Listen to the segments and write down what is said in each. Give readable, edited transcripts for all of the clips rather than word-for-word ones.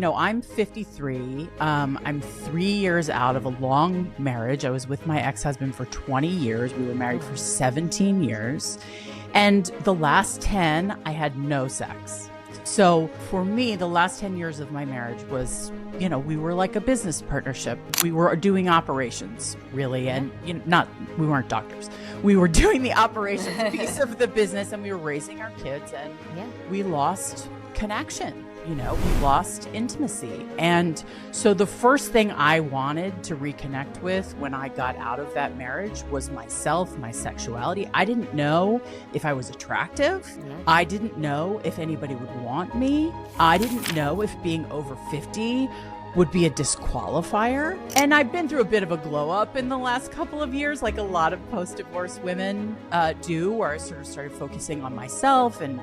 I'm 53. I'm 3 years out of a long marriage. I was with my ex-husband for 20 years. We were married for 17 years. And the last 10, I had no sex. So for me, the last 10 years of my marriage was, we were like a business partnership. We were doing operations, really. And we weren't doctors. We were doing the operations piece of the business, and we were raising our kids, and we lost connection. We lost intimacy. And so the first thing I wanted to reconnect with when I got out of that marriage was myself, my sexuality. I didn't know if I was attractive. I didn't know if anybody would want me. I didn't know if being over 50 would be a disqualifier. And I've been through a bit of a glow up in the last couple of years, like a lot of post-divorce women do, where I sort of started focusing on myself and,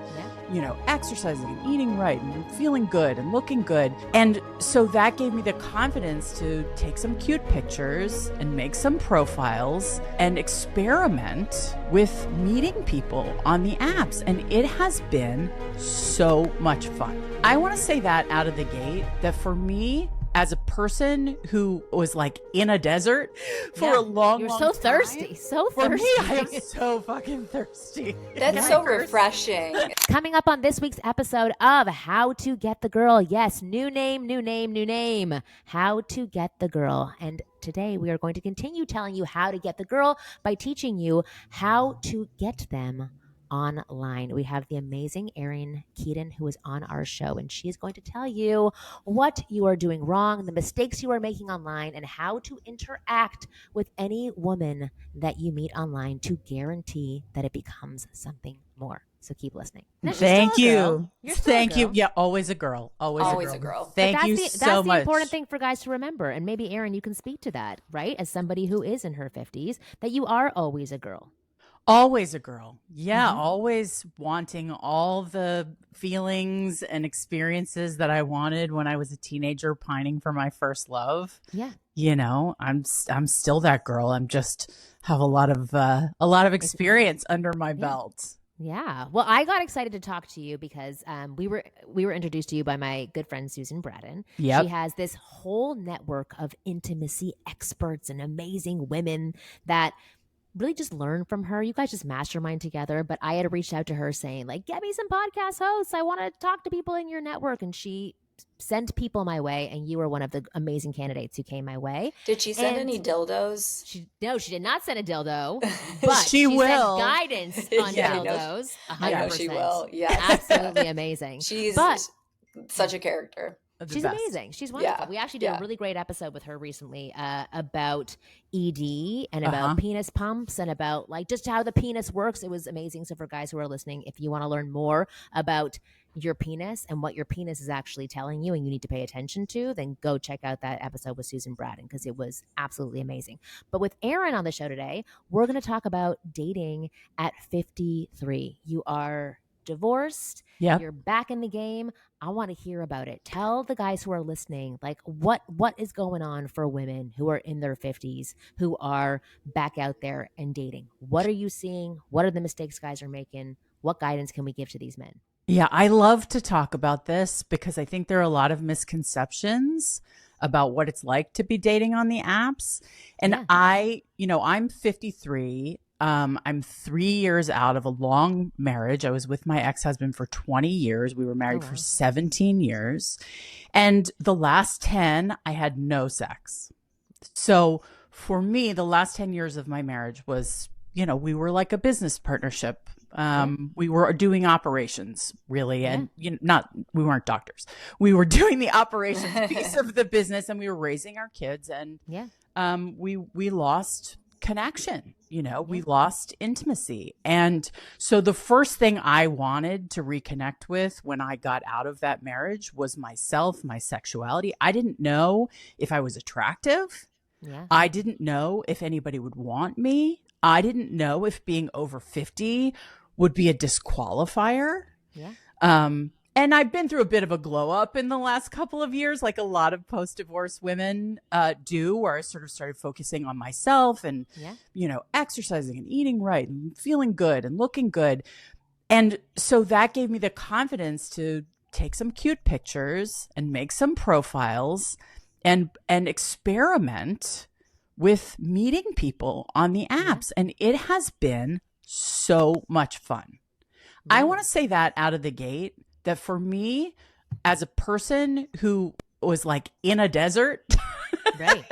exercising and eating right and feeling good and looking good. And so that gave me the confidence to take some cute pictures and make some profiles and experiment with meeting people on the apps. And it has been so much fun. I want to say that out of the gate, that for me, as a person who was like in a desert for a long You're long so time, thirsty. So for thirsty. me, I am so fucking thirsty. That's so refreshing. Coming up on this week's episode of How to Get the Girl. Yes, new name. How to Get the Girl. And today we are going to continue telling you how to get the girl by teaching you how to get them online. We have the amazing Erin Keaton, who is on our show, and she is going to tell you what you are doing wrong, the mistakes you are making online, and how to interact with any woman that you meet online to guarantee that it becomes something more. So keep listening. Thank you. You're still Thank a girl. you. Yeah, always a girl. Always a girl. Thank you That's so the much. important thing for guys to remember. And maybe, Erin, you can speak to that, right? As somebody who is in her 50s, that you are always a girl. Always a girl. Yeah, always wanting all the feelings and experiences that I wanted when I was a teenager, pining for my first love. Yeah. I'm still that girl. I'm just have a lot of experience under my belt. Yeah. Well, I got excited to talk to you because we were introduced to you by my good friend Susan Braden. Yep. She has this whole network of intimacy experts and amazing women that really just learn from her. You guys just mastermind together. But I had reached out to her saying, like, get me some podcast hosts. I want to talk to people in your network. And she sent people my way, and you were one of the amazing candidates who came my way. Did she send any dildos? No, she did not send a dildo, but She will. sent guidance on dildos. 100%. I know she will. Yes. Absolutely amazing. She's such a character. She's best. amazing. She's wonderful. Yeah. We actually did a really great episode with her recently about ED and about penis pumps and about like just how the penis works. It was amazing. So for guys who are listening, if you want to learn more about your penis and what your penis is actually telling you and you need to pay attention to, then go check out that episode with Susan Braden because it was absolutely amazing. But with Erin on the show today, we're going to talk about dating at 53. You are divorced. Yep. You're back in the game. I want to hear about it. Tell the guys who are listening, like what is going on for women who are in their 50s, who are back out there and dating. What are you seeing? What are the mistakes guys are making? What guidance can we give to these men? Yeah, I love to talk about this because I think there are a lot of misconceptions about what it's like to be dating on the apps. And I'm 53. I'm 3 years out of a long marriage. I was with my ex-husband for 20 years. We were married for 17 years. And the last 10, I had no sex. So for me, the last 10 years of my marriage was, we were like a business partnership. We were doing operations, really. And we weren't doctors. We were doing the operations piece of the business, and we were raising our kids. And we lost connection. We lost intimacy. And so the first thing I wanted to reconnect with when I got out of that marriage was myself, my sexuality. I didn't know if I was attractive. Yeah. I didn't know if anybody would want me. I didn't know if being over 50 would be a disqualifier. Yeah. And I've been through a bit of a glow up in the last couple of years, like a lot of post-divorce women do, where I sort of started focusing on myself and, exercising and eating right and feeling good and looking good. And so that gave me the confidence to take some cute pictures and make some profiles and experiment with meeting people on the apps. And it has been so much fun. I want to say that out of the gate, that for me, as a person who was like in a desert, right,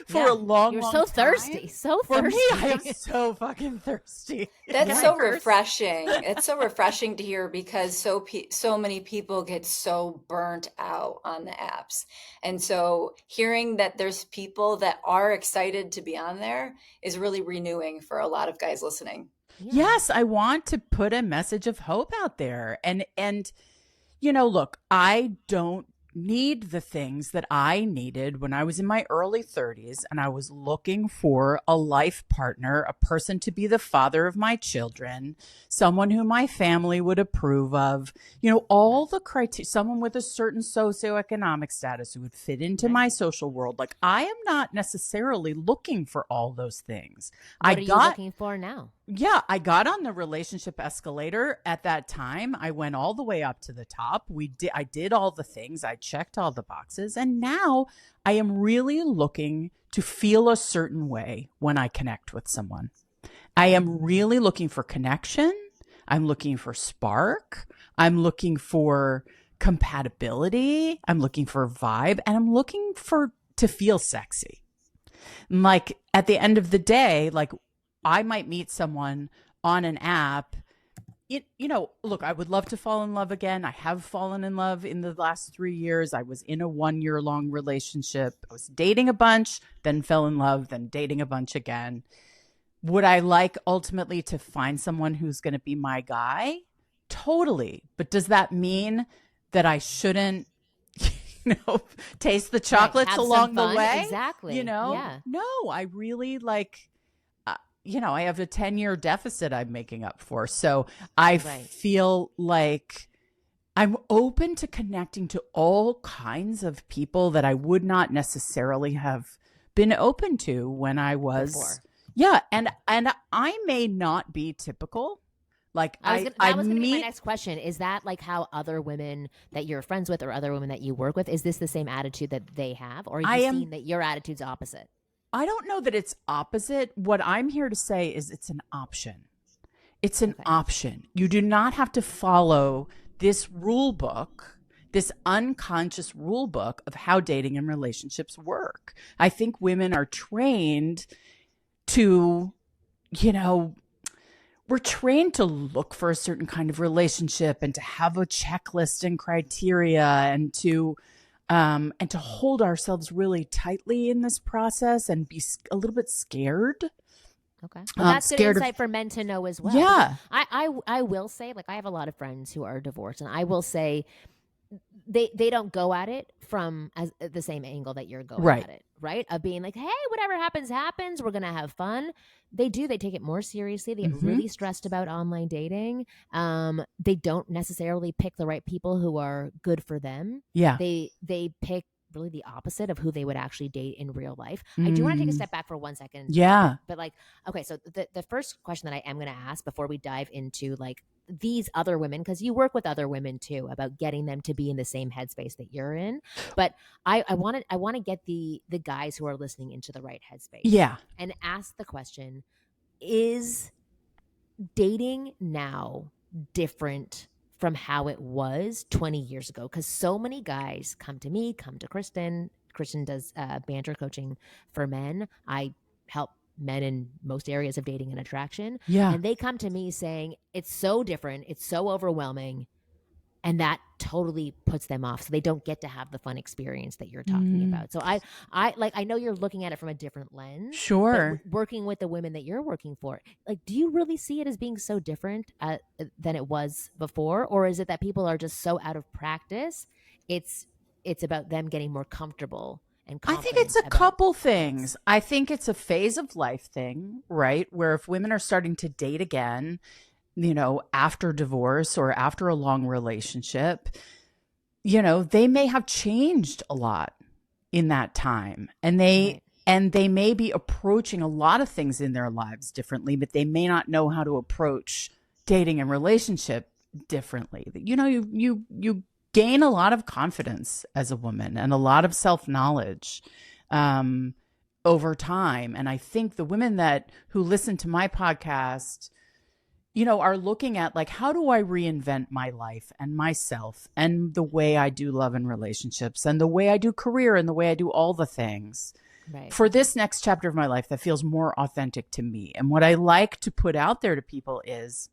for a long, you're long so time, thirsty, so for thirsty. me, I am so fucking thirsty. That's so refreshing. It's so refreshing to hear, because so many people get so burnt out on the apps. And so hearing that there's people that are excited to be on there is really renewing for a lot of guys listening. Yes, I want to put a message of hope out there. And you know, look, I don't need the things that I needed when I was in my early 30s and I was looking for a life partner, a person to be the father of my children, someone who my family would approve of, you know, all the criteria, someone with a certain socioeconomic status who would fit into my social world. Like, I am not necessarily looking for all those things. What are you looking for now? Yeah, I got on the relationship escalator at that time. I went all the way up to the top. I did all the things. I checked all the boxes. And now I am really looking to feel a certain way when I connect with someone. I am really looking for connection. I'm looking for spark. I'm looking for compatibility. I'm looking for vibe. And I'm looking to feel sexy. Like, at the end of the day, like, I might meet someone on an app. You know, look, I would love to fall in love again. I have fallen in love in the last 3 years. I was in a 1-year-long relationship. I was dating a bunch, then fell in love, then dating a bunch again. Would I like ultimately to find someone who's going to be my guy? Totally. But does that mean that I shouldn't, you know, taste the chocolates along the way? Exactly. You know? No, I really like... you know, I have a 10-year deficit I'm making up for. So I feel like I'm open to connecting to all kinds of people that I would not necessarily have been open to when I was before. Yeah. And I may not be typical. Like, that was going to be my next question. Is that like how other women that you're friends with or other women that you work with, is this the same attitude that they have? Or are you seeing that your attitude's opposite? I don't know that it's opposite. What I'm here to say is it's an option. It's an option. You do not have to follow this rule book, this unconscious rule book of how dating and relationships work. I think women are trained to, you know, we're trained to look for a certain kind of relationship and to have a checklist and criteria and to hold ourselves really tightly in this process and be a little bit scared. Okay. Well, that's good insight for men to know as well. Yeah. I will say, like, I have a lot of friends who are divorced, and I will say they don't go at it from the same angle that you're going at it, right? Of being like, hey, whatever happens, happens. We're going to have fun. They do. They take it more seriously. They get really stressed about online dating. They don't necessarily pick the right people who are good for them. Yeah. They pick really the opposite of who they would actually date in real life. I do want to take a step back for 1 second. Yeah. But like, okay, so the first question that I am going to ask before we dive into like these other women, because you work with other women too, about getting them to be in the same headspace that you're in. But I want to get the guys who are listening into the right headspace. Yeah. And ask the question, is dating now different from how it was 20 years ago? Because so many guys come to me, come to Kristen. Kristen does banter coaching for men. I help men in most areas of dating and attraction. Yeah. And they come to me saying, it's so different. It's so overwhelming. And that totally puts them off. So they don't get to have the fun experience that you're talking about. So I know you're looking at it from a different lens. Sure. But working with the women that you're working for, like, do you really see it as being so different than it was before? Or is it that people are just so out of practice? It's about them getting more comfortable and confident. I think it's a couple things. I think it's a phase of life thing, right? Where if women are starting to date again, you know, after divorce or after a long relationship, you know, they may have changed a lot in that time. And they may be approaching a lot of things in their lives differently, but they may not know how to approach dating and relationship differently. You know, you gain a lot of confidence as a woman and a lot of self-knowledge over time. And I think the women that who listen to my podcast, you know, are looking at like, how do I reinvent my life and myself and the way I do love and relationships and the way I do career and the way I do all the things Right. for this next chapter of my life that feels more authentic to me. And what I like to put out there to people is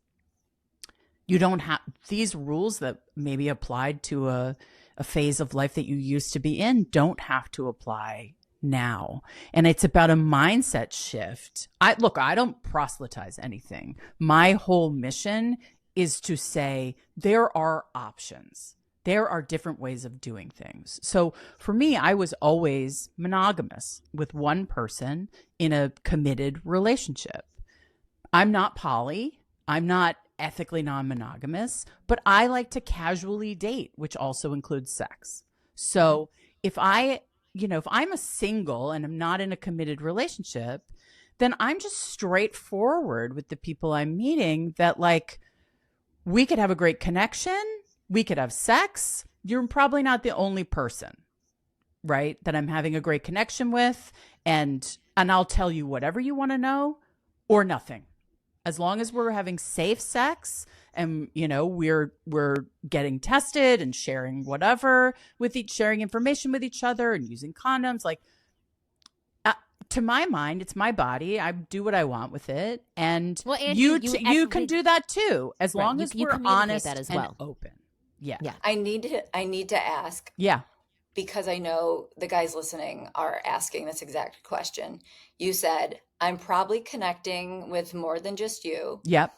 you don't have these rules that maybe applied to a phase of life that you used to be in don't have to apply now. And it's about a mindset shift. I don't proselytize anything. My whole mission is to say there are options. There are different ways of doing things. So for me, I was always monogamous with one person in a committed relationship. I'm not poly. I'm not ethically non-monogamous, but I like to casually date, which also includes sex. So if I'm a single and I'm not in a committed relationship, then I'm just straightforward with the people I'm meeting that like we could have a great connection, we could have sex. You're probably not the only person, right, that I'm having a great connection with, and I'll tell you whatever you want to know or nothing. As long as we're having safe sex and, you know, we're getting tested and sharing whatever with sharing information with each other and using condoms, like to my mind, it's my body. I do what I want with it. And Well, Angie, you can do that too, as long as you we're communicate honest that as and well. open. Yeah. Yeah. I need to ask, Yeah. because I know the guys listening are asking this exact question. You said, I'm probably connecting with more than just you. Yep.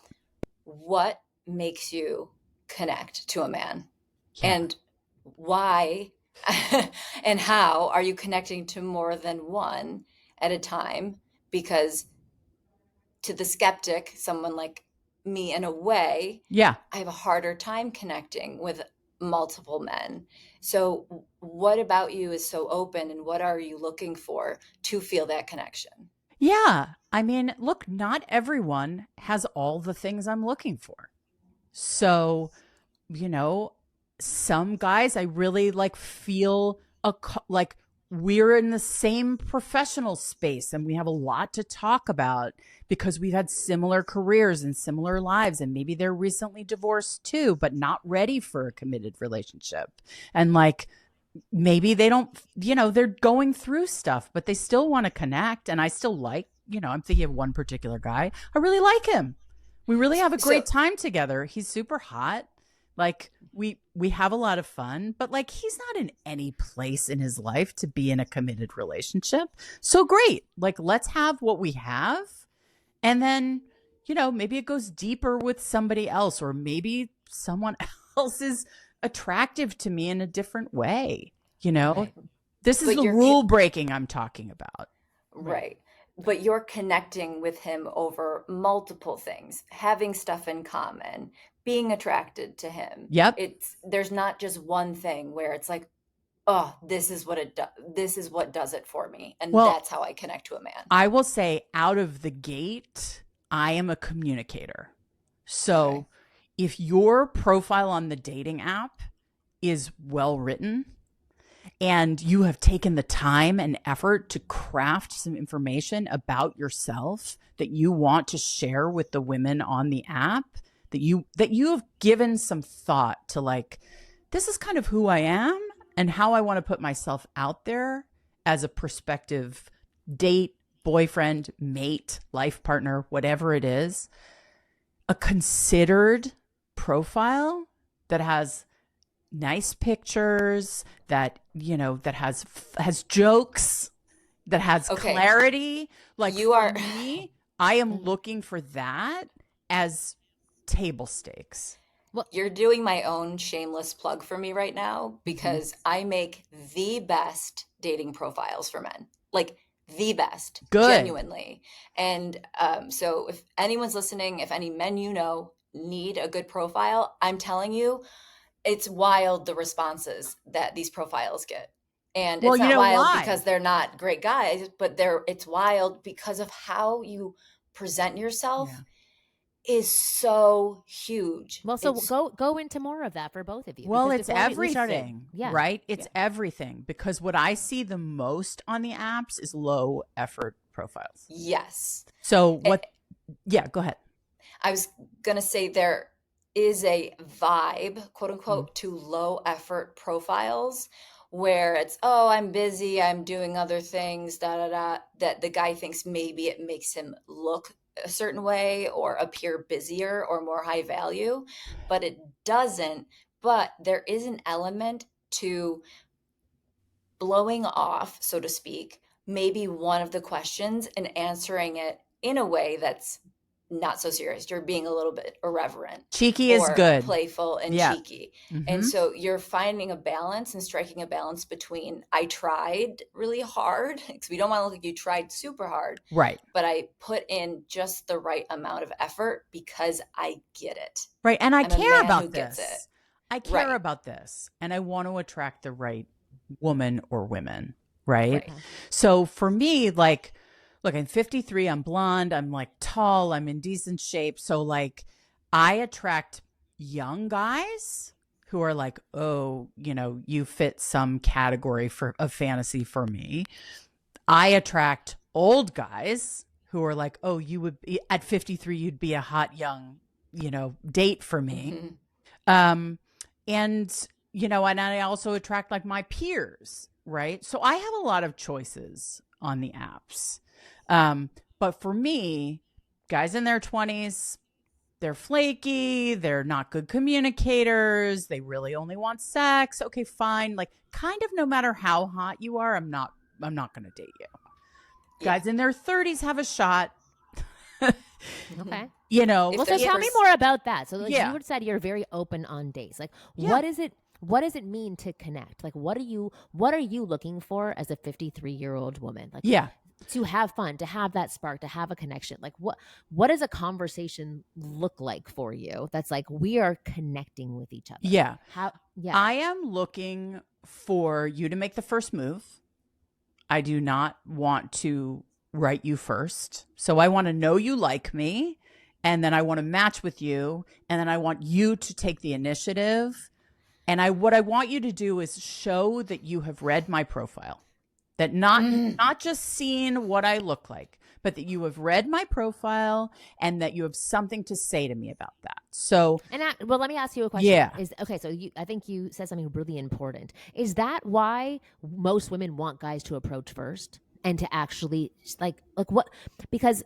What makes you connect to a man? Yeah. And why and how are you connecting to more than one at a time? Because to the skeptic, someone like me in a way, Yeah. I have a harder time connecting with multiple men. So what about you is so open, and what are you looking for to feel that connection? Yeah. I mean, look, not everyone has all the things I'm looking for. So, you know, some guys I really like feel like we're in the same professional space and we have a lot to talk about because we've had similar careers and similar lives, and maybe they're recently divorced too, but not ready for a committed relationship. And like maybe they don't, you know, they're going through stuff, but they still want to connect. And I still like, you know, I'm thinking of one particular guy. I really like him. We really have a great time together. He's super hot. Like we have a lot of fun, but like he's not in any place in his life to be in a committed relationship. So great. Like let's have what we have. And then, you know, maybe it goes deeper with somebody else, or maybe someone else is attractive to me in a different way. You know, Right. This is But the you're rule breaking I'm talking about. Right. But you're connecting with him over multiple things, having stuff in common, being attracted to him. Yep. There's not just one thing where it's like, oh, this is what this is what does it for me, and Well, that's how I connect to a man. I will say out of the gate, I am a communicator. So Okay. if your profile on the dating app is well written and you have taken the time and effort to craft some information about yourself that you want to share with the women on the app, that you have given some thought to, like, this is kind of who I am and how I want to put myself out there as a prospective date, boyfriend, mate, life partner, whatever it is, a considered profile that has nice pictures, that, you know, that has jokes, that has Okay. clarity. Like You are- for me, I am looking for that as table stakes. You're doing my own shameless plug for me right now, because I make the best dating profiles for men. Like the best, Good. genuinely. And so if anyone's listening, if any men you know need a good profile, I'm telling you, it's wild the responses that these profiles get. And Well, it's you not know wild why? because they're not great guys, but it's wild because of how you present yourself. Yeah. is so huge. Well, so go into more of that for both of you. Well, because it's before we started- everything, yeah. right? It's everything, because what I see the most on the apps is low effort profiles. Yes. So yeah, go ahead. I was going to say there is a vibe, quote unquote, to low effort profiles where it's, oh, I'm busy, I'm doing other things, that the guy thinks maybe it makes him look a certain way or appear busier or more high value, but it doesn't. But there is an element to blowing off, so to speak, maybe one of the questions and answering it in a way that's not so serious. You're being a little bit irreverent. Cheeky is or good. playful and Yeah. cheeky. And so you're finding a balance and striking a balance between, I tried really hard, because we don't want to look like you tried super hard, Right. but I put in just the right amount of effort because I get it. Right. And I I'm a care man about who gets this. it. I care Right. about this. And I want to attract the right woman or women. Right. Right. So for me, like, look, I'm 53, I'm blonde, I'm like tall, I'm in decent shape. So like I attract young guys who are like, oh, you know, you fit some category of fantasy for me. I attract old guys who are like, oh, you would be at 53, you'd be a hot young, you know, date for me. Mhm. And, you know, and I also attract like my peers, right? So I have a lot of choices on the apps. But for me, guys in their 20s, they're flaky, they're not good communicators, they really only want sex. Okay, fine. Like kind of no matter how hot you are, I'm not going to date you. Yeah. Guys in their 30s have a shot. Okay. You know, If Well, so there's tell me more about that. So like Yeah. you said you're very open on dates. Like Yeah. what does it mean to connect? Like what are you looking for as a 53-year-old woman? Like yeah. to have fun, to have that spark, to have a connection. Like what does a conversation look like for you that's like we are connecting with each other? Yeah. Yeah. I am looking for you to make the first move. I do not want to write you first. So I want to know you like me, and then I want to match with you, and then I want you to take the initiative. And what I want you to do is show that you have read my profile. That not just seen what I look like, but that you have read my profile and that you have something to say to me about that. So, well, let me ask you a question. Yeah. So I think you said something really important. Is that why most women want guys to approach first and to actually like what? Because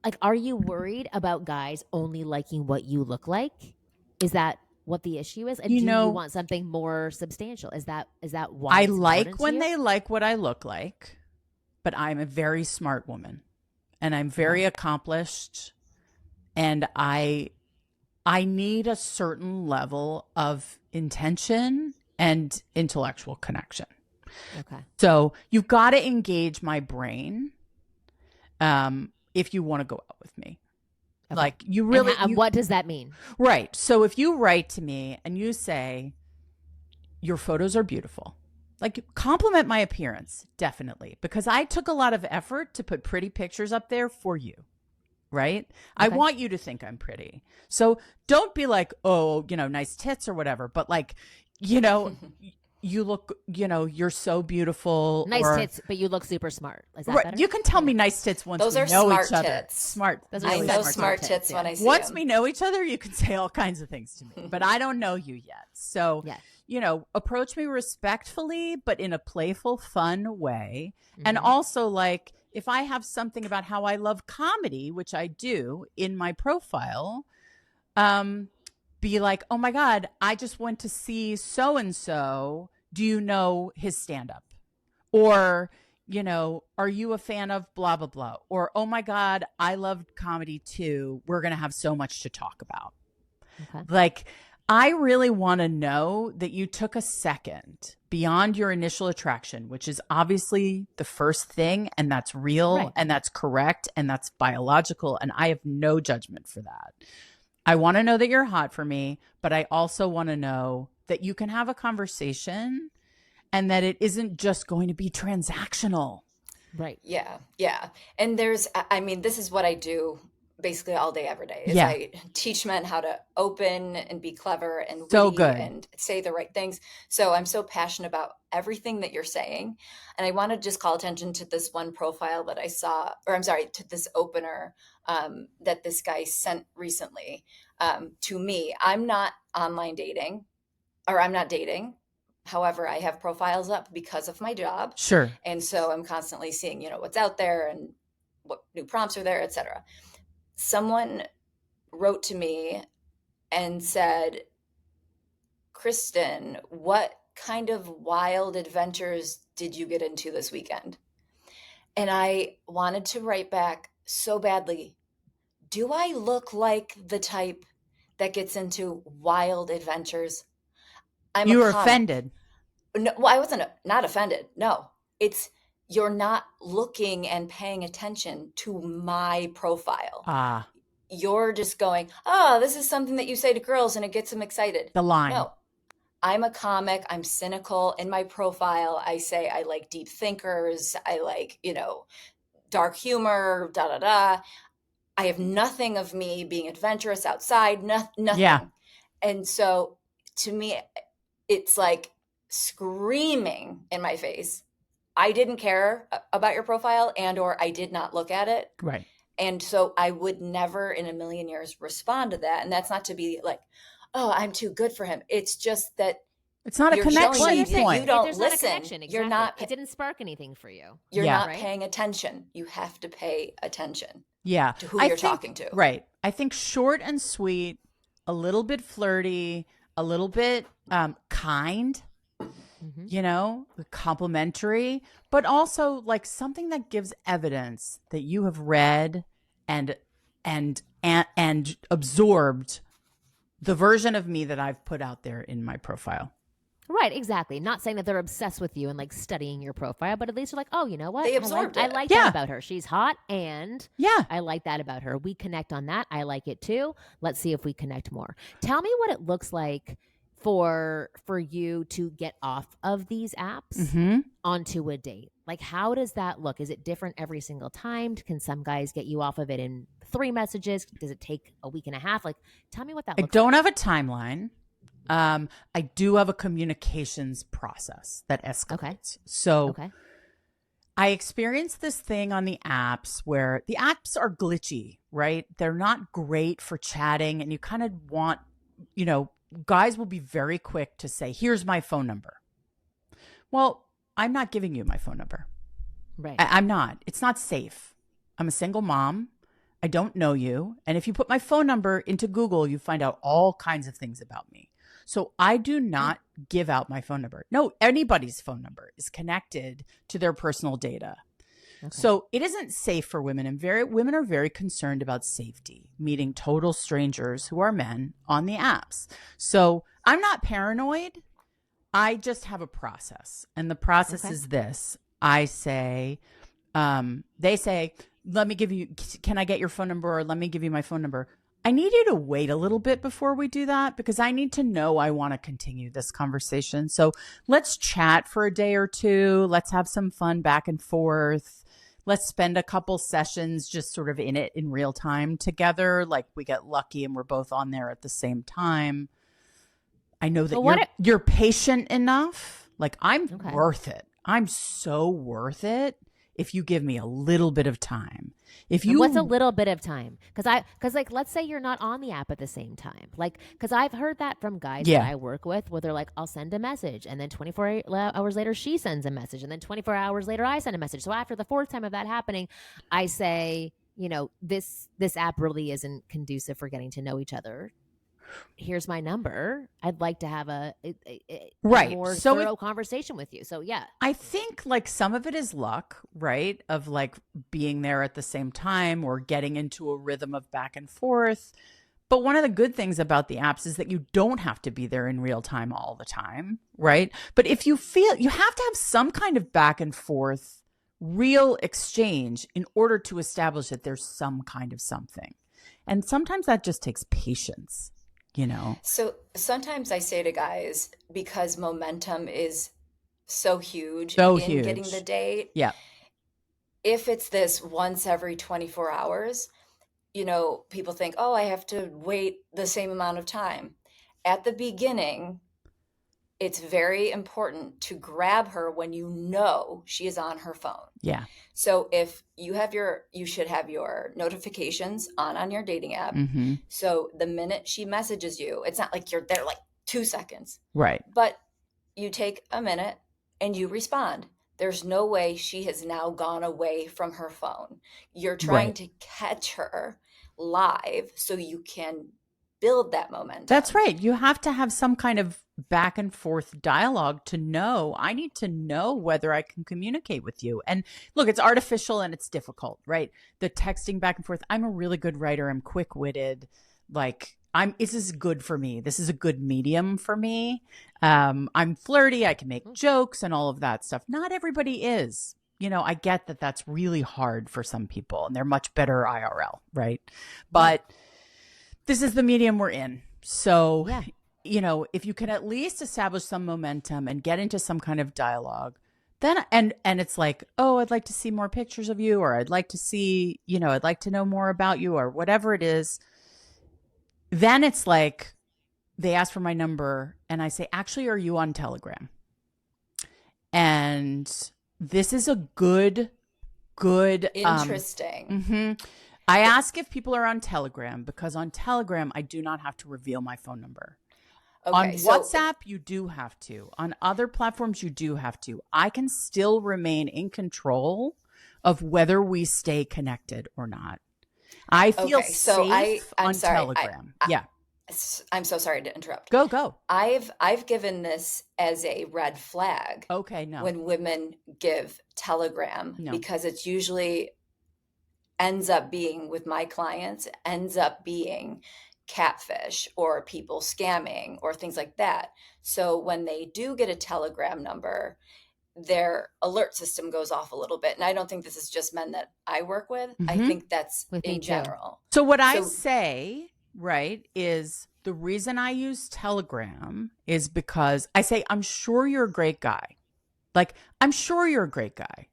like, are you worried about guys only liking what you look like? Is that what the issue is? And do you want something more substantial? Is that why I it's like important to when you? they like what I look like, but I'm a very smart woman and I'm very accomplished, and I need a certain level of intention and intellectual connection. Okay. So you've got to engage my brain if you want to go out with me. Okay. Like you really And what does that mean? Right. So if you write to me and you say, your photos are beautiful, like compliment my appearance, definitely, because I took a lot of effort to put pretty pictures up there for you. Right. Okay. I want you to think I'm pretty. So don't be like, oh, you know, nice tits or whatever. But like, you know, you look, you know, you're so beautiful. Nice tits, but you look super smart. Is that better? You can tell me nice tits once Those we are know smart each other. tits. Smart. Those are I really know smart smart tits, tits when yeah. I see Once them. we know each other, you can say all kinds of things to me, but I don't know you yet. So, you know, approach me respectfully, but in a playful, fun way. And also, like, if I have something about how I love comedy, which I do in my profile, be like, oh my God, I just went to see so-and-so. Do you know his stand-up? Or, you know, are you a fan of blah, blah, blah? Or, oh my God, I loved comedy too. We're going to have so much to talk about. Okay. Like, I really want to know that you took a second beyond your initial attraction, which is obviously the first thing, and that's real, and that's correct, and that's biological, and I have no judgment for that. I want to know that you're hot for me, but I also want to know that you can have a conversation and that it isn't just going to be transactional. Right. Yeah. Yeah. And I mean, this is what I do basically all day, every day. Is Yeah. I teach men how to open and be clever and So witty good. and say the right things. So I'm so passionate about everything that you're saying. And I want to just call attention to this one profile that I saw, or I'm sorry, to this opener that this guy sent recently to me. I'm not online dating, or I'm not dating. However, I have profiles up because of my job. Sure. And so I'm constantly seeing, what's out there and what new prompts are there, etc. Someone wrote to me and said, Kristen, what kind of wild adventures did you get into this weekend? And I wanted to write back so badly. Do I look like the type that gets into wild adventures? I'm a You were comic. offended. No, well, I wasn't not offended. No, it's you're not looking and paying attention to my profile. Ah, You're just going, oh, this is something that you say to girls and it gets them excited. the line. No, I'm a comic. I'm cynical. In my profile, I say I like deep thinkers. I like, dark humor, da da da. I have nothing of me being adventurous outside, nothing. Yeah. And so to me, it's like screaming in my face. I didn't care about your profile or I did not look at it. Right. And so I would never in a million years respond to that. And that's not to be like, oh, I'm too good for him. It's just that it's not a you're connection showing me point. that you don't There's listen. Not a connection. Exactly. You're not. It didn't spark anything for you. You're Yeah. not Right? paying attention. You have to pay attention. Yeah. To who you're talking to. Right. I think short and sweet, a little bit flirty, a little bit kind, complimentary, but also like something that gives evidence that you have read and absorbed the version of me that I've put out there in my profile. Right, exactly. Not saying that they're obsessed with you and like studying your profile, but at least they're like, oh, you know what? They absorbed I it. like Yeah. that about her. She's hot and Yeah. I like that about her. We connect on that. I like it too. Let's see if we connect more. Tell me what it looks like for you to get off of these apps onto a date. Like, how does that look? Is it different every single time? Can some guys get you off of it in 3 messages? Does it take a week and a half? Like, tell me what that looks like. I don't have a timeline. I do have a communications process that escalates. Okay. So Okay. I experienced this thing on the apps where the apps are glitchy, right? They're not great for chatting, and you kind of want, guys will be very quick to say, here's my phone number. Well, I'm not giving you my phone number. Right. I'm not. It's not safe. I'm a single mom. I don't know you. And if you put my phone number into Google, you find out all kinds of things about me. So I do not give out my phone number. No, anybody's phone number is connected to their personal data. Okay. So it isn't safe for women, and women are very concerned about safety, meeting total strangers who are men on the apps. So I'm not paranoid. I just have a process, and the process is this. I say, they say, can I get your phone number, or let me give you my phone number. I need you to wait a little bit before we do that, because I need to know I want to continue this conversation. So let's chat for a day or two. Let's have some fun back and forth. Let's spend a couple sessions just sort of in it in real time together. Like we get lucky and we're both on there at the same time. I know that you're patient enough. Like I'm worth it. I'm so worth it. If you give me a little bit of time. What's a little bit of time? Because like, let's say you're not on the app at the same time. Like, because I've heard that from guys that I work with, where they're like, I'll send a message, and then 24 hours later she sends a message, and then 24 hours later I send a message. So after the 4th time of that happening, I say, this app really isn't conducive for getting to know each other. Here's my number. I'd like to have a more thorough conversation with you. So yeah, I think like some of it is luck, right? Of like being there at the same time or getting into a rhythm of back and forth. But one of the good things about the apps is that you don't have to be there in real time all the time, right? But if you feel, you have to have some kind of back and forth, real exchange in order to establish that there's some kind of something. And sometimes that just takes patience. So sometimes I say to guys, because momentum is so huge in getting the date. Yeah. If it's this once every 24 hours, people think, oh, I have to wait the same amount of time. At the beginning, it's very important to grab her when you know she is on her phone. Yeah. So if you should have your notifications on your dating app. Mm-hmm. So the minute she messages you, it's not like you're there like 2 seconds, Right. but you take a minute and you respond. There's no way she has now gone away from her phone. You're trying Right. to catch her live so you can build that momentum. That's right. You have to have some kind of back and forth dialogue to know. I need to know whether I can communicate with you. And look, it's artificial and it's difficult, right? The texting back and forth. I'm a really good writer. I'm quick-witted. Like this is good for me. This is a good medium for me. I'm flirty. I can make jokes and all of that stuff. Not everybody is. I get that that's really hard for some people and they're much better IRL, right? But this is the medium we're in. So, if you can at least establish some momentum and get into some kind of dialogue, then, and it's like, oh, I'd like to see more pictures of you, or I'd like to see, I'd like to know more about you, or whatever it is. Then it's like, they ask for my number and I say, actually, are you on Telegram? And this is a good, interesting. I ask if people are on Telegram because on Telegram, I do not have to reveal my phone number. Okay, on WhatsApp, you do have to. On other platforms, you do have to. I can still remain in control of whether we stay connected or not. I feel safe on Telegram. I'm so sorry to interrupt. Go. I've given this as a red flag. Okay, no. When women give Telegram, because it's usually ends up being with my clients, ends up being catfish or people scamming or things like that. So when they do get a Telegram number, their alert system goes off a little bit. And I don't think this is just men that I work with. I think that's in general. So what I say, right, is the reason I use Telegram is because I say, I'm sure you're a great guy. Like, I'm sure you're a great guy.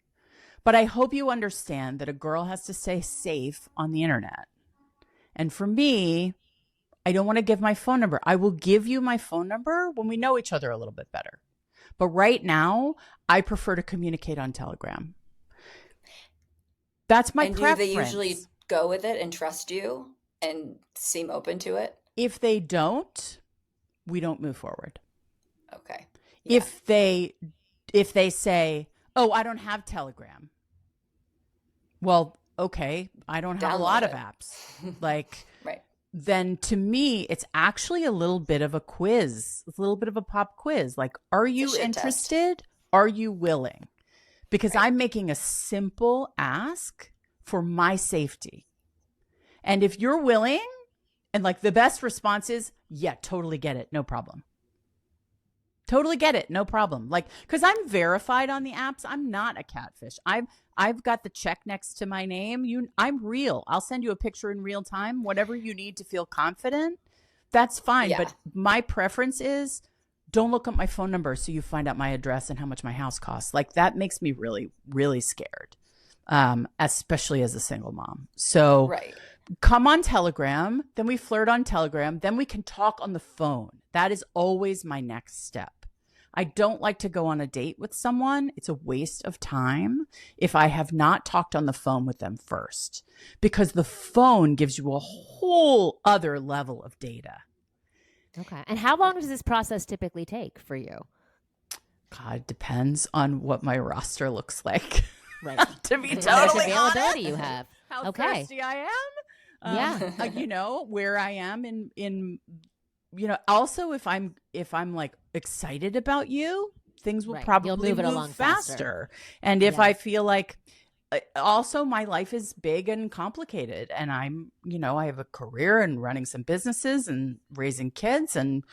But I hope you understand that a girl has to stay safe on the internet. And for me, I don't want to give my phone number. I will give you my phone number when we know each other a little bit better. But right now, I prefer to communicate on Telegram. That's my preference. Do they usually go with it and trust you and seem open to it? If they don't, we don't move forward. Okay. Yeah. If they say, oh, I don't have Telegram. Well, okay, I don't have a lot of apps. Like, right. Then to me, it's actually a little bit of a quiz, a little bit of a pop quiz. Like, are you interested? Are you willing? Because I'm making a simple ask for my safety. And if you're willing, and like the best response is, yeah, totally get it. No problem. Totally get it. No problem. Like, because I'm verified on the apps. I'm not a catfish. I've got the check next to my name. I'm real. I'll send you a picture in real time. Whatever you need to feel confident, that's fine. Yeah. But my preference is don't look up my phone number so you find out my address and how much my house costs. Like, that makes me really, really scared, especially as a single mom. So come on Telegram. Then we flirt on Telegram. Then we can talk on the phone. That is always my next step. I don't like to go on a date with someone. It's a waste of time if I have not talked on the phone with them first, because the phone gives you a whole other level of data. Okay. And how long does this process typically take for you? God, it depends on what my roster looks like. Right. To be how much totally availability honest, you have. how thirsty I am. Where I am in also if I'm like excited about you, things will probably move along faster. And if I feel like, also my life is big and complicated, and I'm, I have a career and running some businesses and raising kids and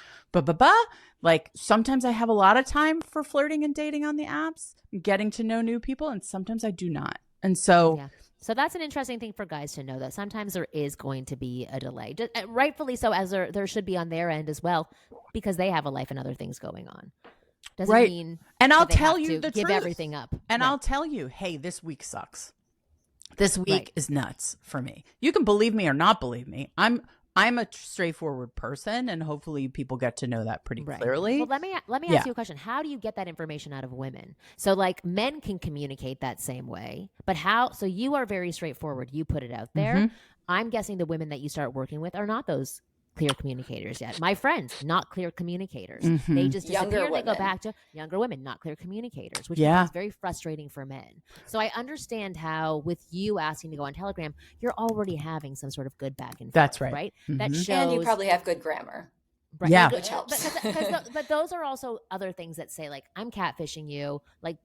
like sometimes I have a lot of time for flirting and dating on the apps, getting to know new people, and sometimes I do not. And so So that's an interesting thing for guys to know, that sometimes there is going to be a delay, rightfully so, as there should be on their end as well, because they have a life and other things going on. Doesn't mean, and I'll tell you the give truth. everything up. And I'll tell you, hey, this week sucks. This week Right. is nuts for me. You can believe me or not believe me. I'm a straightforward person, and hopefully people get to know that pretty Right. clearly. Well, let me Yeah. ask you a question. How do you get that information out of women? So like men can communicate that same way, but how? So you are very straightforward. You put it out there. Mhm. I'm guessing the women that you start working with are not those clear communicators yet. My friends, not clear communicators. They Mhm. just Younger disappear. They go women. back to younger women, not clear communicators, which Yeah. becomes very frustrating for men. So I understand how with you asking to go on Telegram, you're already having some sort of good back and forth. That's right. Right. That Mhm. shows. And you probably have good grammar. Right. Yeah. Which helps. But those are also other things that say like I'm catfishing you. Like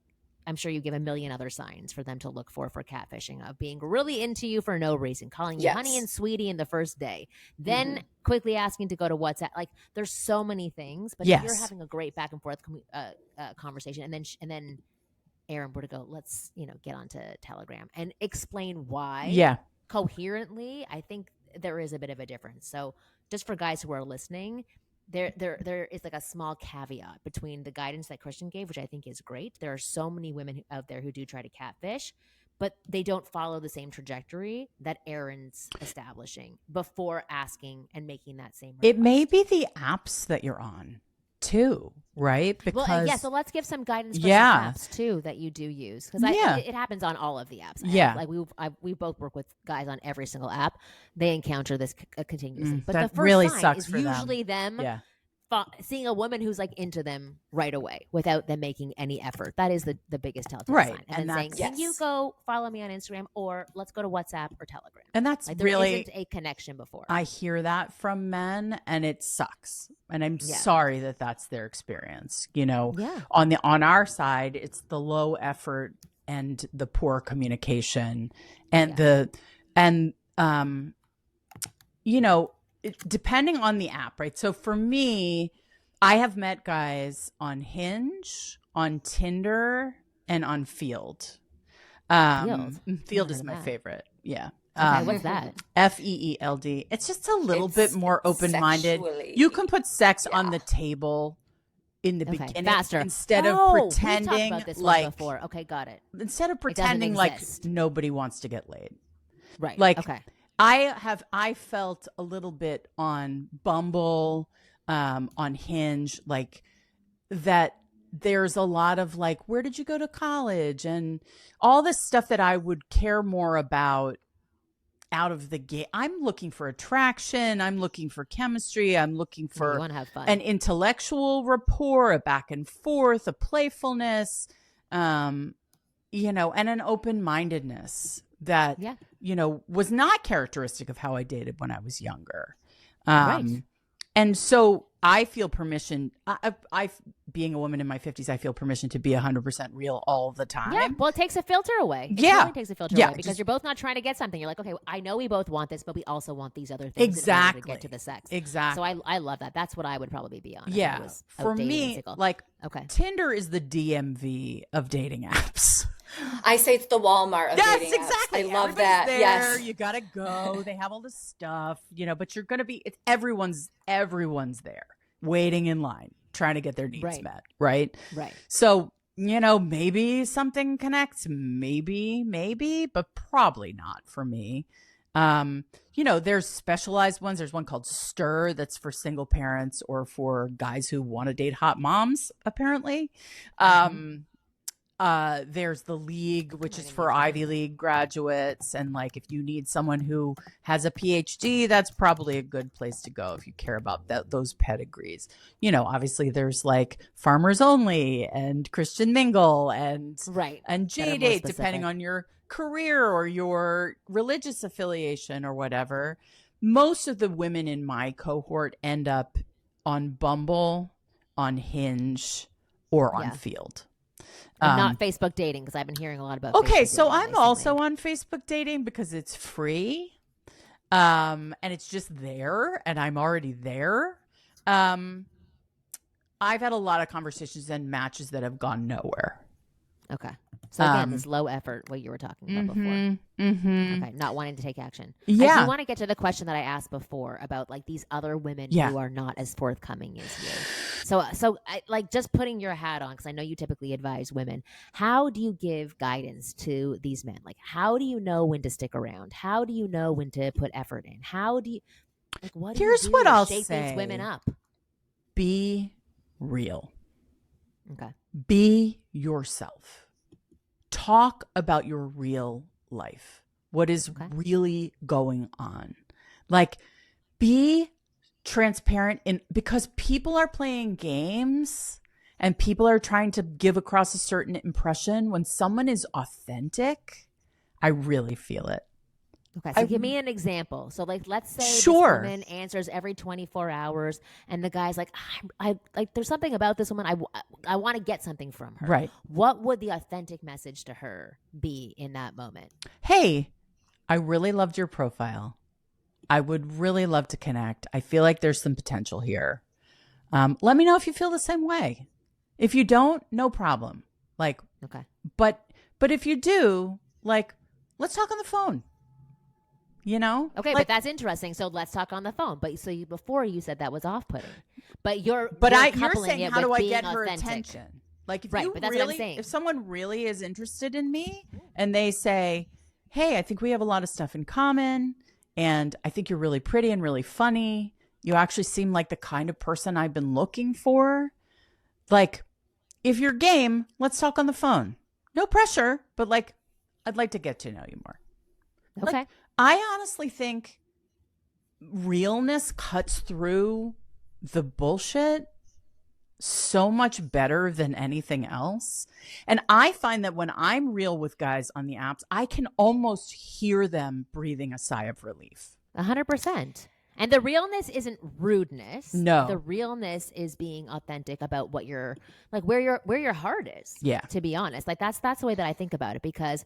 I'm sure you give a million other signs for them to look for catfishing, of being really into you for no reason, calling you honey Yes. and sweetie in the first day, then quickly asking to go to WhatsApp. Like there's so many things. But if you're Yes. having a great back and forth conversation, and then Aaron were to go, let's get onto Telegram and explain why Yeah. coherently, I think there is a bit of a difference. So just for guys who are listening, there is like a small caveat between the guidance that Christian gave, which I think is great. There are so many women out there who do try to catfish, but they don't follow the same trajectory that Aaron's establishing before asking and making that same request. It may be the apps that you're on too, right? Because Well, yeah, so let's give some guidance for Yeah. some apps too that you do use, because Yeah. it happens on all of the apps. Yeah. Like we both work with guys on every single app. They encounter this continuously, but the that first really sign sucks is for them. usually them Yeah. seeing a woman who's like into them right away without them making any effort. That is the biggest telltale Right, sign. and And then saying, that's- "Can you Yes. go follow me on Instagram, or let's go to WhatsApp or Telegram?" And that's Like there really isn't a connection before. I hear that from men, and it sucks. And I'm Yeah. sorry that that's their experience. Yeah. On our side, it's the low effort and the poor communication and depending on the app, right? So for me, I have met guys on Hinge, on Tinder, and on Field. Field is heard of my that. favorite. Yeah. Okay, what's that? FEELD. It's just a little bit more open-minded. sexually- You can put sex on Yeah. the table in the Okay, beginning faster. instead Oh, of we've talked pretending about this one like before. Okay, got it. instead of doesn't pretending like exist. nobody wants to get laid. Right. Like okay. I felt a little bit on Bumble, on Hinge, like that there's a lot of like, where did you go to college? And all this stuff that I would care more about out of the gate. I'm looking for attraction. I'm looking for chemistry. I'm looking You for want to have fun. an intellectual rapport, a back and forth, a playfulness, and an open-mindedness that, Yeah. was not characteristic of how I dated when I was younger. Right. And so I feel permission. I being a woman in my 50s, I feel permission to be 100% real all the time. Yeah, well, it takes a filter away. It Yeah. totally takes a filter Yeah, away because just- you're both not trying to get something. You're like, okay, I know we both want this, but we also want these other things in order to Exactly. get to the sex. Exactly. So I love that. That's what I would probably be on. if I Yeah. was out For dating and me, single. like okay, Tinder is the DMV of dating apps. I say it's the Walmart of Yes, dating apps. exactly. I love Everybody's that. There. Yes. You gotta go. They have all this stuff, but you're gonna be. It's everyone's there, waiting in line, trying to get their needs Right. met. Right. right. So maybe something connects. Maybe, but probably not for me. There's specialized ones. There's one called Stir that's for single parents or for guys who want to date hot moms, apparently. There's the League, which is for Ivy League graduates. And like, if you need someone who has a PhD, that's probably a good place to go if you care about those pedigrees. Obviously there's like Farmers Only and Christian Mingle and Right. and That are more J-Date, specific. depending on your career or your religious affiliation or whatever. Most of the women in my cohort end up on Bumble, on Hinge, or on Yeah. Field. And not Facebook dating, because I've been hearing a lot about Okay, Facebook so dating I'm recently. also on Facebook dating because it's free. And it's just there and I'm already there. I've had a lot of conversations and matches that have gone nowhere. Okay. So again, this low effort, what you were talking about before. Okay, not wanting to take action. Yeah. I do want to get to the question that I asked before about like these other women who are not as forthcoming as you. So I, like just putting your hat on, because I know you typically advise women. How do you give guidance to these men? Like, how do you know when to stick around? How do you know when to put effort in? How do you like? What do Here's you do what to I'll shake say. these women up? Be real. Okay. Be yourself. Talk about your real life. What is really going on? Like, be transparent because people are playing games and people are trying to give across a certain impression. When someone is authentic, I really feel it. Okay, so give me an example. So, like, let's say this Sure. woman answers every 24 hours, and the guy's like, I like, there's something about this woman. I want to get something from her. Right. What would the authentic message to her be in that moment? Hey, I really loved your profile. I would really love to connect. I feel like there's some potential here. Let me know if you feel the same way. If you don't, no problem. Like, Okay. but if you do, like, let's talk on the phone. You know? Okay, like, but that's interesting. So let's talk on the phone. But so before you said that was off-putting. But you're saying, it how do with I being get her authentic. attention? Like, if Right, you but that's what I'm really, saying. if someone really is interested in me and they say, hey, I think we have a lot of stuff in common, and I think you're really pretty and really funny. You actually seem like the kind of person I've been looking for. Like, if you're game, let's talk on the phone. No pressure, but like, I'd like to get to know you more. Okay. Like, I honestly think realness cuts through the bullshit so much better than anything else. And I find that when I'm real with guys on the apps, I can almost hear them breathing a sigh of relief. 100%. And the realness isn't rudeness. No. The realness is being authentic about what you're like, where your heart is. Yeah. To be honest, like that's the way that I think about it, because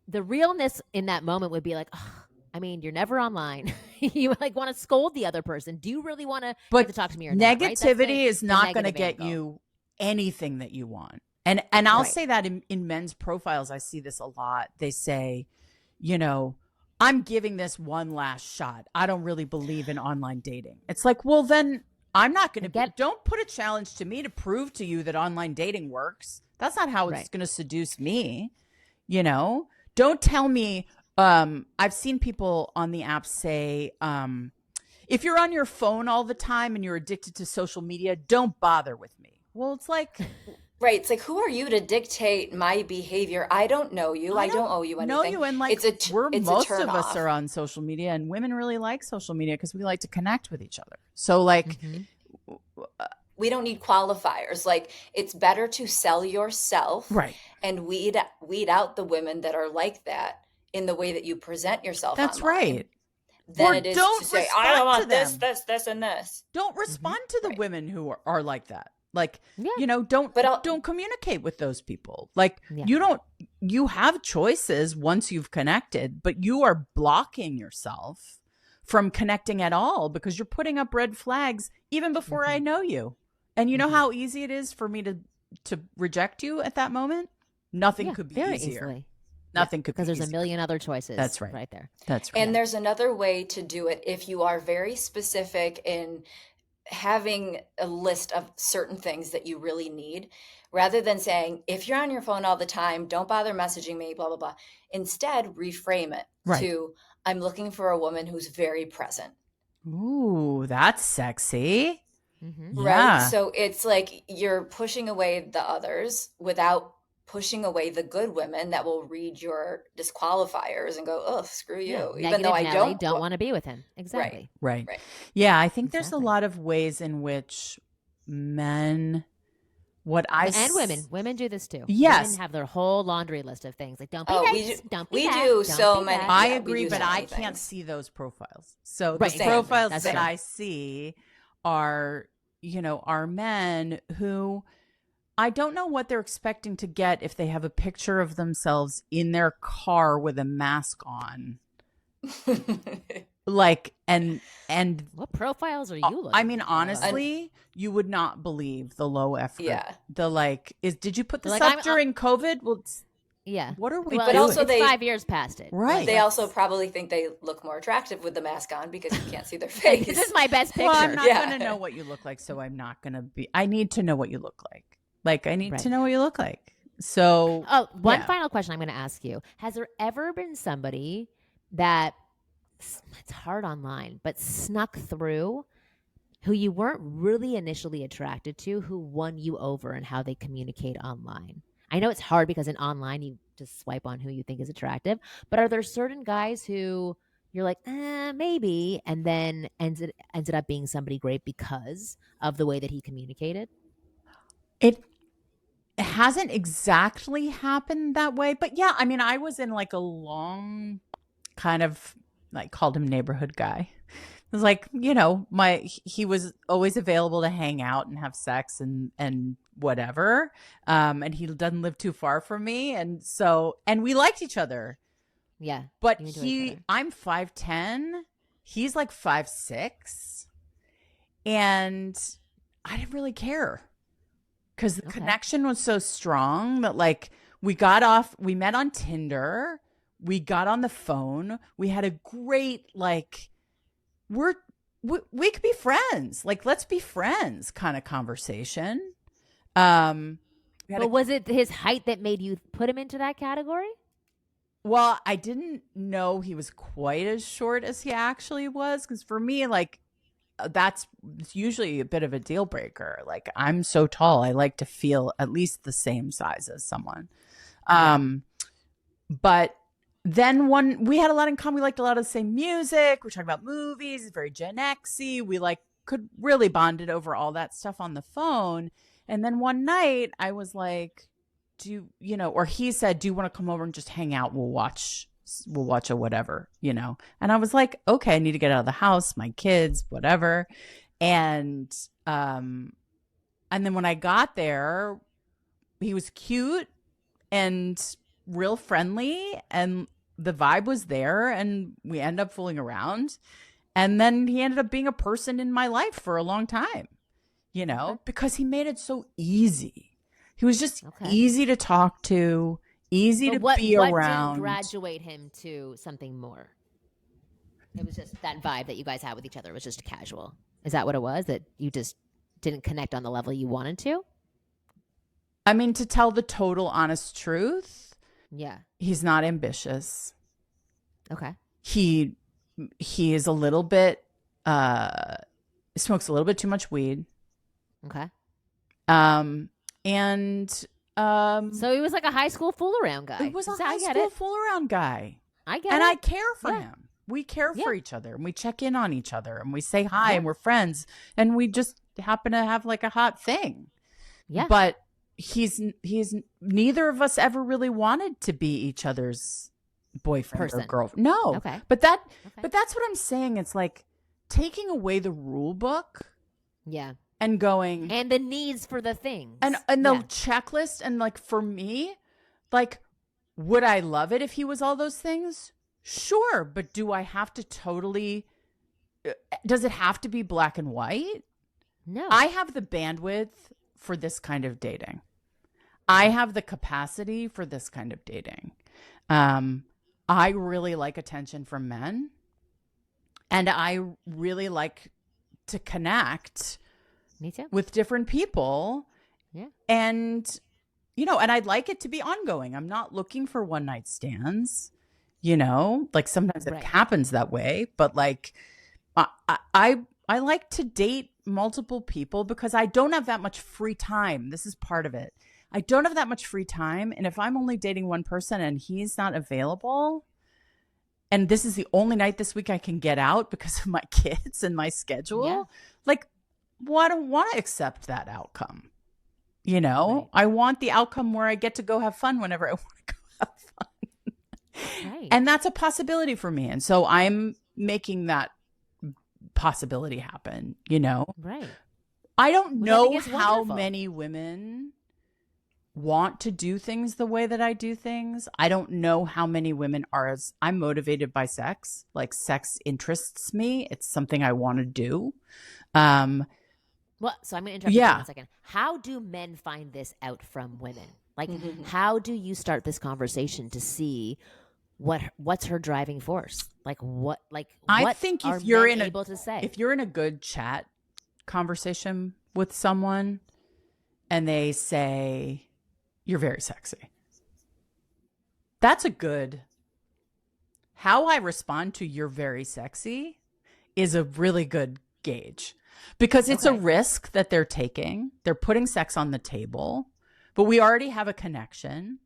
the realness in that moment would be like, oh, I mean, you're never online. You like want to scold the other person. Do you really want to get to talk to me or not? Right? Negativity is not going to negative get angle. you anything that you want. And I'll say that in men's profiles, I see this a lot. They say, you know, I'm giving this one last shot. I don't really believe in online dating. It's like, well, then I'm not going to don't put a challenge to me to prove to you that online dating works. That's not how it's going to seduce me. You know, don't tell me. I've seen people on the app say, if you're on your phone all the time and you're addicted to social media, don't bother with me. Well, it's like, right. It's like, who are you to dictate my behavior? I don't know you. I don't owe you anything. Know you, and like, it's most of us are on social media, and women really like social media because we like to connect with each other. So like, we don't need qualifiers. Like, it's better to sell yourself, right, and weed out the women that are like that in the way that you present yourself. That's online. Right. Then it is to say, I don't want this, and this. Don't respond to the women who are like that. Like, Yeah. you know, don't communicate with those people. Like, you have choices once you've connected, but you are blocking yourself from connecting at all because you're putting up red flags even before I know you. And you know how easy it is for me to reject you at that moment? Nothing could be very easier. Easily. Nothing could be because there's easier. a million other choices. That's right. Right there. That's right. And there's another way to do it if you are very specific in having a list of certain things that you really need, rather than saying, if you're on your phone all the time, don't bother messaging me, blah, blah, blah. Instead, reframe it to, I'm looking for a woman who's very present. Ooh, that's sexy. Right? Yeah. So it's like you're pushing away the others without pushing away the good women that will read your disqualifiers and go, oh, screw you. Yeah. Even though I don't want to be with him. Exactly. Right. Yeah, I think there's a lot of ways in which men, and women do this too. Yes. Women have their whole laundry list of things. Like, don't be nice, don't be we that, do don't so be many. that. I Yeah, agree, do but so I many can't things. see those profiles. So Right, the profiles that's that true. I see are men who I don't know what they're expecting to get if they have a picture of themselves in their car with a mask on. Like, and what profiles are you looking I mean, for? honestly, you would not believe the low effort. Yeah. The did you put this Like, up during COVID? Well, Yeah. What are we Well, But doing? also it's they 5 years past it. Right. they also probably think they look more attractive with the mask on because you can't see their Like, face. this is my best picture. Well, I'm not Yeah. going to know what you look like, so I'm not going to be. I need to know what you look like. Like, I need Right. to know what you look like. So, Oh, one yeah. final question I'm going to ask you. Has there ever been somebody that, it's hard online, but snuck through who you weren't really initially attracted to, who won you over in how they communicate online? I know it's hard because in online you just swipe on who you think is attractive, but are there certain guys who you're like, maybe, and then ended up being somebody great because of the way that he communicated? It hasn't exactly happened that way, but yeah, I mean, I was in like a long kind of like called him neighborhood guy. It was like, he was always available to hang out and have sex and whatever. And he doesn't live too far from me. And we liked each other. Yeah. But you enjoy each other. I'm 5'10", he's like 5'6", and I didn't really care because the connection was so strong that like we met on Tinder, we got on the phone, we had a great like we could be friends, like let's be friends kind of conversation. But was it his height that made you put him into that category? Well, I didn't know he was quite as short as he actually was, because for me, like, that's usually a bit of a deal breaker. Like, I'm so tall, I like to feel at least the same size as someone. But then we had a lot in common. We liked a lot of the same music. We're talking about movies. It's very Gen X-y. We like could really bonded over all that stuff on the phone. And then one night I was like, or he said, do you want to come over and just hang out? We'll watch a whatever, And I was like, okay, I need to get out of the house, my kids, whatever. And then when I got there, he was cute and real friendly, and the vibe was there, and we ended up fooling around. And then he ended up being a person in my life for a long time, because he made it so easy. He was just easy to talk to, easy to be around. What didn't graduate him to something more? It was just that vibe that you guys had with each other. It was just casual. Is that what it was? That you just didn't connect on the level you wanted to? I mean, to tell the total honest truth, yeah, he's not ambitious. Okay. He is a little bit, smokes a little bit too much weed. Okay. So he was like a high school fool around guy. He was a high school fool around guy. I get and it. I care for him. We care for each other, and we check in on each other, and we say hi, and we're friends, and we just happen to have like a hot thing. Yeah. But he's neither of us ever really wanted to be each other's boyfriend or girlfriend. No. Okay. But that's what I'm saying. It's like taking away the rule book. Yeah. And going. And the needs for the things. And the checklist. And like for me, like, would I love it if he was all those things? Sure. But do I have to does it have to be black and white? No. I have the bandwidth for this kind of dating. I have the capacity for this kind of dating. I really like attention from men. And I really like to connect. Me too. With different people. Yeah. And, and I'd like it to be ongoing. I'm not looking for one night stands, like sometimes it happens that way. But like, I like to date multiple people because I don't have that much free time. This is part of it. I don't have that much free time. And if I'm only dating one person and he's not available, and this is the only night this week I can get out because of my kids and my schedule, like, well, I don't want to accept that outcome. I want the outcome where I get to go have fun whenever I want to go have fun. Right. And that's a possibility for me. And so I'm making that possibility happen, Right. I don't know how many women want to do things the way that I do things. I don't know how many women I'm motivated by sex. Like sex interests me. It's something I want to do. Well, so I'm going to interrupt you for a second. How do men find this out from women? Like, how do you start this conversation to see what's her driving force? Like, I think are if you're men able to say? if you're in a good chat conversation with someone and they say, "You're very sexy," that's a good. How I respond to "you're very sexy" is a really good gauge, because it's a risk that they're taking. They're putting sex on the table, but we already have a connection.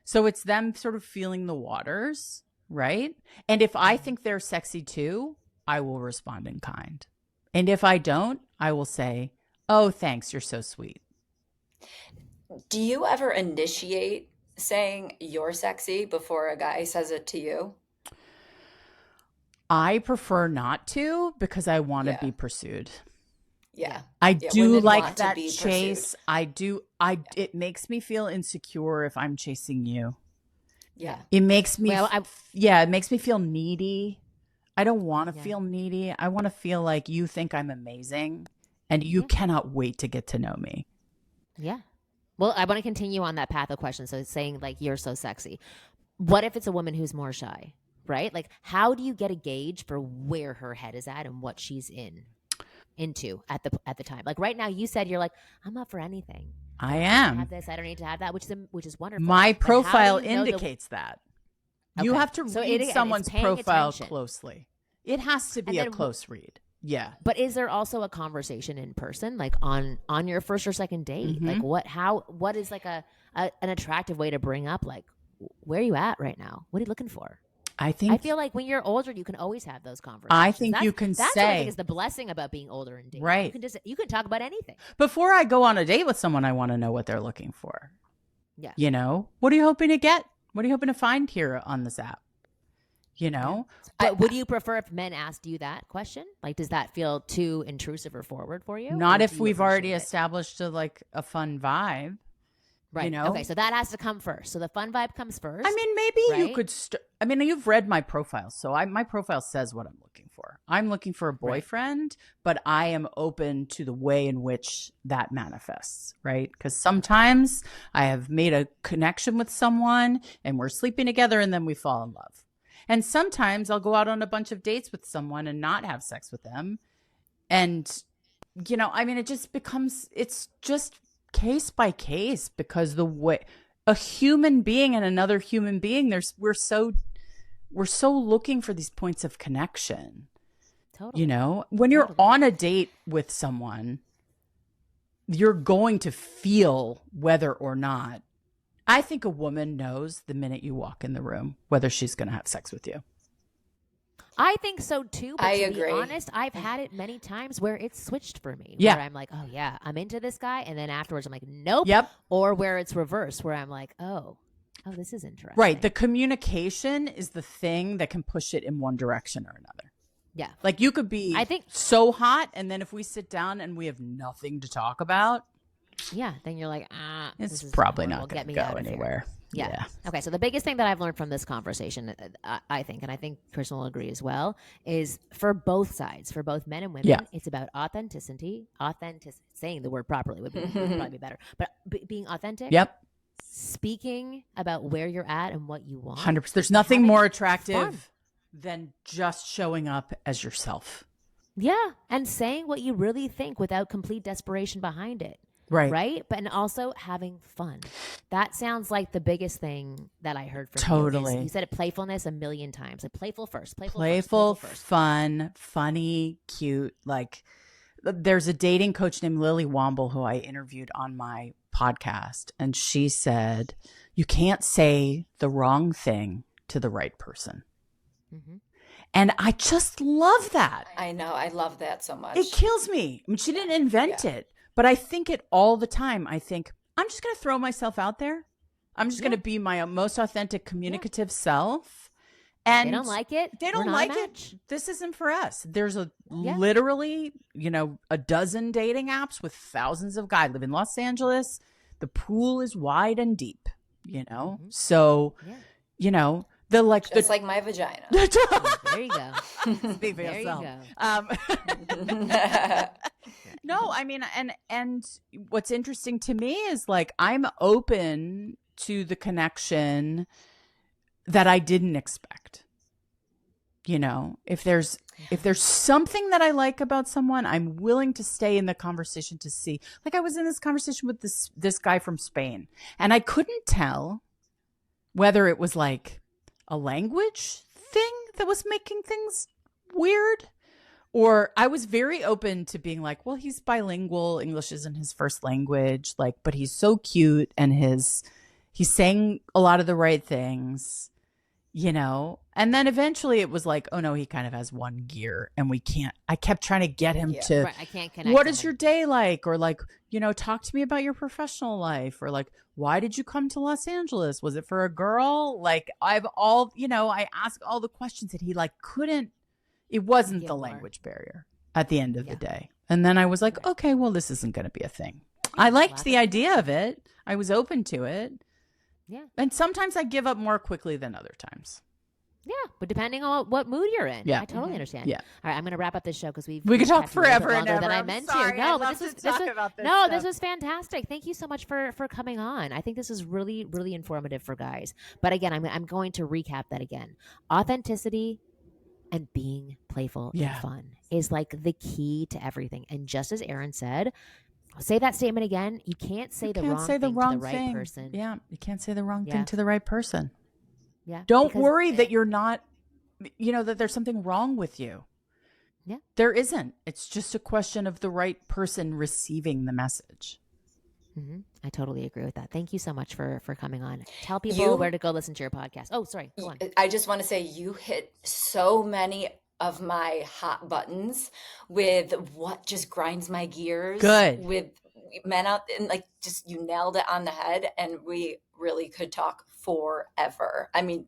So it's them sort of feeling the waters, right? And if I think they're sexy too, I will respond in kind. And if I don't, I will say, "Oh, thanks, you're so sweet." Do you ever initiate saying you're sexy before a guy says it to you? I prefer not to, because I want to Yeah. be pursued. Yeah. I Yeah, do women like want to that be chase. pursued. I do. It makes me feel insecure if I'm chasing you. Yeah. It makes me, Well, it makes me feel needy. I don't want to Yeah. feel needy. I want to feel like you think I'm amazing and you cannot wait to get to know me. Yeah. Well, I want to continue on that path of questions. So it's saying like, you're so sexy. What if it's a woman who's more shy, right? Like, how do you get a gauge for where her head is at and what she's into at the time? Like right now, you said you're like, I'm up for anything. I I am. have this. I don't need to have that, which is wonderful. My But how do profile you know indicates that. You Okay. have to So read it's someone's paying profile attention. closely. It has to be And a then close read. Yeah. But is there also a conversation in person, like on your first or second date? Like what is like an attractive way to bring up, like, where are you at right now? What are you looking for? I I feel like when you're older, you can always have those conversations. I think you can that's what I say, think is the blessing about being older and dating. Right. You can talk about anything. before I go on a date with someone, I want to know what they're looking for. Yeah. You know, what are you hoping to get? What are you hoping to find here on this app? You know, But would you prefer if men asked you that question? Like, does that feel too intrusive or forward for you? not Or if do you we've already appreciate it? established a fun vibe. Right. You know? Okay. So that has to come first. So the fun vibe comes first. I mean, maybe you right? could. I mean, you've read my profile, so my profile says what I'm looking for. I'm looking for a boyfriend, but I am open to the way in which that manifests. Right? Because sometimes I have made a connection with someone, and we're sleeping together, and then we fall in love. And sometimes I'll go out on a bunch of dates with someone and not have sex with them, and I mean, it's just case by case, because the way a human being and another human being, we're so looking for these points of connection. Totally. When you're on a date with someone, you're going to feel whether or not. I think a woman knows the minute you walk in the room whether she's going to have sex with you. I think so too. But I to agree. be honest, I've had it many times where it's switched for me. Yeah. Where I'm like, oh yeah, I'm into this guy, and then afterwards I'm like, nope. Yep. Or where it's reversed, where I'm like, oh, this is interesting. Right. The communication is the thing that can push it in one direction or another. Yeah. Like you could be I think- so hot, and then if we sit down and we have nothing to talk about, Yeah. Then you're like, it's this is probably horrible. not Get going to me go out of here. anywhere. Yeah. Okay. So the biggest thing that I've learned from this conversation, I think, and I think Chris will agree as well, is for both sides, for both men and women, Yeah. it's about authenticity. Saying the word properly would probably be better, but being authentic. Yep. Speaking about where you're at and what you want. 100%. There's nothing Having more fun. attractive than just showing up as yourself. Yeah. And saying what you really think without complete desperation behind it. Right. Right. But and also having fun. That sounds like the biggest thing that I heard from you. Totally. You said it, playfulness, a million times. Like playful first. Playful, First. fun, funny, cute. Like there's a dating coach named Lily Womble who I interviewed on my podcast. And she said, you can't say the wrong thing to the right person. Mm-hmm. And I just love that. I know. I love that so much. It kills me. I mean, she didn't invent it, but I think it all the time. I think I'm just going to throw myself out there. I'm just going to be my most authentic, communicative self. And They don't like it. They We're don't not a like match. it. This isn't for us. There's literally, a dozen dating apps with thousands of guys. I live in Los Angeles. The pool is wide and deep, So, Just like my vagina. There you go. Speak for There you yourself. go. No, I mean, and what's interesting to me is like I'm open to the connection that I didn't expect. You know, if there's something that I like about someone, I'm willing to stay in the conversation to see. Like I was in this conversation with this guy from Spain, and I couldn't tell whether it was like a language thing that was making things weird, or I was very open to being like, well, he's bilingual, English isn't his first language, like, but he's so cute and he's saying a lot of the right things, you know. And then eventually it was like, oh no, he kind of has one gear and I kept trying to get him to, Right, I can't connect. what is your day like? Or like, you know, talk to me about your professional life, or like, why did you come to Los Angeles? Was it for a girl? Like I asked all the questions that he like couldn't, it wasn't the language barrier at the end of the day. And then I was like, okay, well, this isn't going to be a thing. I liked the idea of it. I was open to it. Yeah. And sometimes I give up more quickly than other times. Yeah, but depending on what mood you're in. Yeah. I totally understand. Yeah. All right, I'm going to wrap up this show because we could talk talked a little bit forever and longer ever. than I I'm meant sorry. to. No, I'd but love this to talk was about this no, stuff. this was fantastic. Thank you so much for coming on. I think this is really, really informative for guys. But again, I'm going to recap that again. Authenticity and being playful and fun is like the key to everything. And just as Erin said, say that statement again. You can't say the wrong thing to the right person. Yeah, you can't say the wrong thing to the right person. Yeah. Don't worry that you're not, you know, that there's something wrong with you. Yeah. There isn't. It's just a question of the right person receiving the message. Mm-hmm. I totally agree with that. Thank you so much for coming on. Tell people where to go listen to your podcast. Oh, sorry. Go on. I just want to say you hit so many of my hot buttons with what just grinds my gears. Good. With men out, and like just you nailed it on the head, and we really could talk forever. I mean,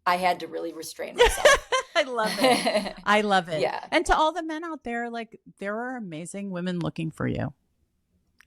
I had to really restrain myself. I love it. I love it. Yeah. And to all the men out there, like there are amazing women looking for you.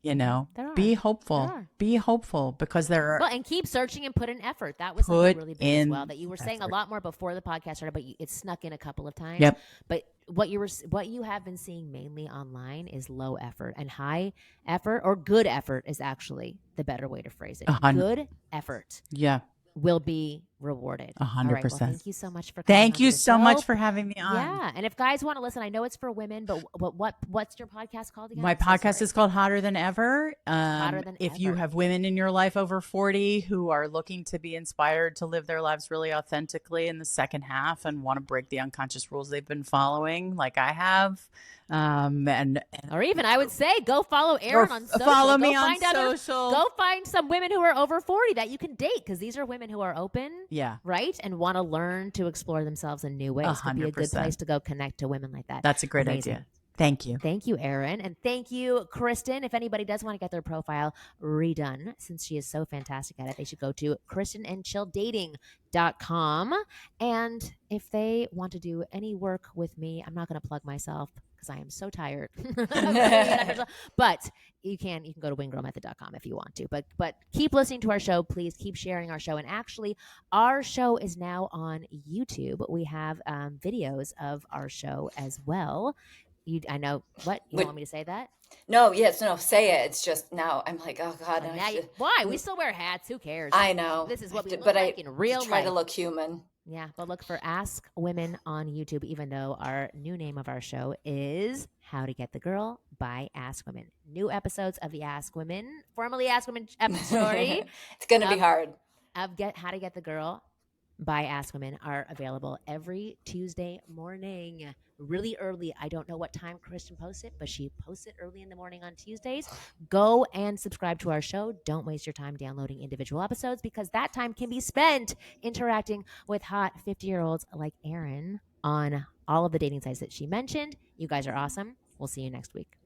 You know, be hopeful. Be hopeful because there are. Well, and keep searching and put in effort. That was something really big as well that you were saying a lot more before the podcast started, but it snuck in a couple of times. Yep. But what you have been seeing mainly online is low effort, and high effort or good effort is actually the better way to phrase it. Good effort. Yeah. Will be rewarded. 100%. Well, thank you so much for coming Thank on you the so show. much for having me on. Yeah, and if guys want to listen, I know it's for women, but what's your podcast called again? My podcast is called Hotter Than Ever. If you have women in your life over 40 who are looking to be inspired to live their lives really authentically in the second half and want to break the unconscious rules they've been following, like I have, or even I would say go follow Erin on social. Follow me on social. Go find some women who are over 40 that you can date, because these are women who are open, right, and want to learn to explore themselves in new ways. 100%. Could be a good place to go connect to women like that. That's a great idea. Thank you. Thank you, Erin. And thank you, Kristen. If anybody does want to get their profile redone, since she is so fantastic at it, they should go to kristenandchilldating.com. And if they want to do any work with me, I'm not going to plug myself because I am so tired. But you can go to winggirlmethod.com if you want to. But keep listening to our show. Please keep sharing our show. And actually, our show is now on YouTube. We have videos of our show as well. I know what you want me to say that. No, say it. It's just now I'm like, oh God. Why? We still wear hats. Who cares? I know. This is what we look like in real life. Try to look human. Yeah, but look for Ask Women on YouTube, even though our new name of our show is How to Get the Girl by Ask Women. New episodes of the Ask Women, formerly Ask Women episode. It's going to be hard. Of How to Get the Girl by Ask Women are available every Tuesday morning, really early. I don't know what time Kristen posts it, but she posts it early in the morning on Tuesdays. Go and subscribe to our show. Don't waste your time downloading individual episodes, because that time can be spent interacting with hot 50-year-olds like Erin on all of the dating sites that she mentioned. You guys are awesome. We'll see you next week.